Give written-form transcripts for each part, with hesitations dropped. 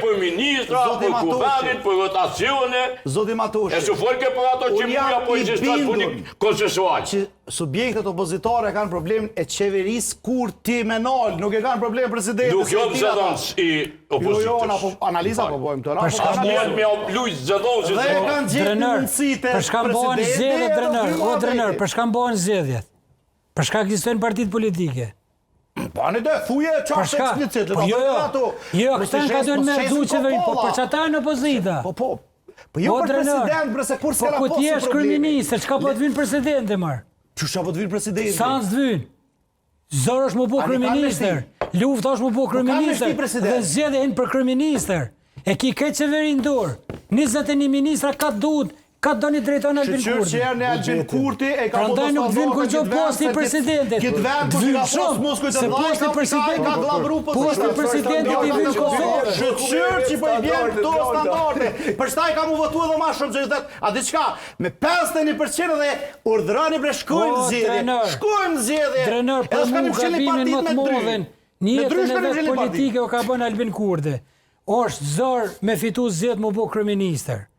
për ministra, për kuvendit, për votacione. Zoti Matushi. E su folke për ato që muja po i gjistat punik konsensual. Që subjektet opozitare kanë problem e qeverisë kur ti me nalë, nuk e kanë problem presidentit. Nuk jo zëdhënës i opozitës. Jo, analiza po bojmë të Njerë me oplujt zëdhënës. Dhe e kanë gjithë mundësit e Drenër, për shka mbohen zgjedhjet? Për shka ekzistojnë partitë politike? Pa në dhe, thuje qashtë eksplicit. Jo, këta në ka dojnë me rëzu qeverin, po për që ata në opozita. Po jo për president, përse kur s'kena po posu ti është kryeministër, çka po të vinë presidenti marë? Që shka po të vinë presidenti? Sa në të vinë? Zorë është më bu kryeministër, Lufta është më bu kryeministër, dhe zgjedhje hinë për kryeministër. E ki këtë qeverin dorë, 21 ministra ka duhet, ka do një drejton Albin Kurti. Shqyrë që erë në Albin Kurti e ka prandaj nuk vjen kur gjo posti presidentit. Kitë vend kur ka pos Moskoj të dhaj, ka glabru posti presidentit i vjen Kosovë. Shqyrë që po i vjen këto standarde. Për shtaj ka mu votu edhe ma shumë që gjithet. A di qka? Me 51% dhe urdhërani bre shkojmë zjedhe. Shkojmë zjedhe. Drenër, për mu gabimin më të modhen, njëtën e vetë politike o ka bën Albin Kurti. Është zorë me fitu zjedh më bu kryeministër.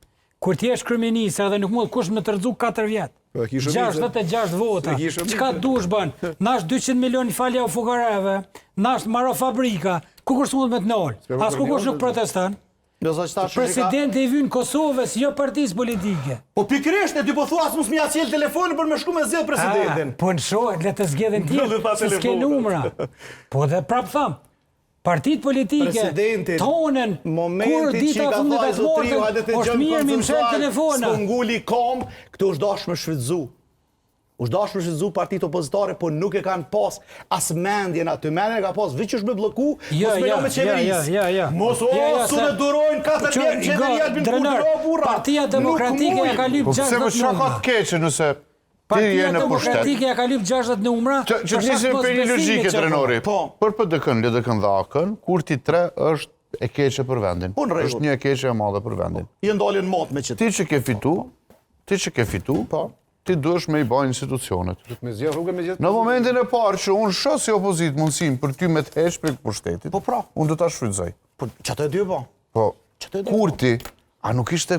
Kur ti jesh kryeministër dhe nuk mund kush me të rëzu 4 vjet. 66 vota. Çka dush bën? Nash 200 milion falja u fukareve, nash maro fabrika. Kush mund me të nol? As kush nuk proteston. Presidenti i vyn Kosovës, jo partisë politike. Po pikërisht e ti po thua as mos më ja cil telefonin për me shku me zgjedh presidentin. Po në shoh, le të zgjedhin tjetër, se s'ke numra. Po dhe prap tham. Partitë politike tonën kur dita fundit e mortën, është mirë mi mshet telefona. Sponguli kom, këtu është dash me shfrytzu. është dash me shfrytzu partitë opozitare, po nuk e kanë pas as mendjen aty. Mendjen e ka pas, veç është me bloku, mos me jo me qeverisë. Mos su në durojnë 4 vjetë qeveri Albin Kurti, burra. Partia Demokratike ja ka lyp 60 numra. Partia Demokratike ja ka lyp 60 numra. Që njësim për një logike, trenori. Për PDK-n, LDK-n dhe AK-n, Kurti 3 është e keqe për vendin. është një e keqe e madhe për vendin. I ndalin mot me qëtë. Ti që ke fitu, ti duesh me i bajnë institucionet. Në momentin e parë që unë shoh si opozit mundësim për ty me të hesh për pushtetit, unë do ta shfrytëzoj. Që të e dy po? Po, Kurti, a nuk ishte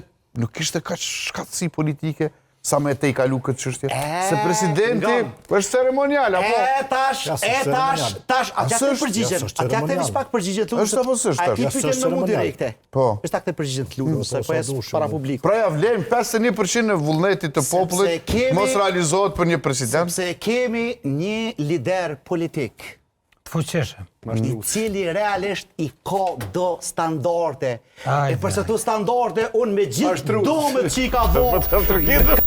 kaq shkatësi politike sa me te i kalu këtë qështje? Se presidenti është ceremonial, apo? Tash, a tja të përgjigjen. A tja të vish pak përgjigjen të lutë. është apo sështë? A ti pytjen me mu direkte. Po. është ta këtë përgjigjen të lutë, se po jesë para publiku. Pra ja vlejmë 51% e vullnetit të popullit mos realizohet për një president? Sepse kemi një lider politik. Të fuqeshëm. I cili realisht i ka do standarde. E përse tu standarde, unë me gjithë do me qika do.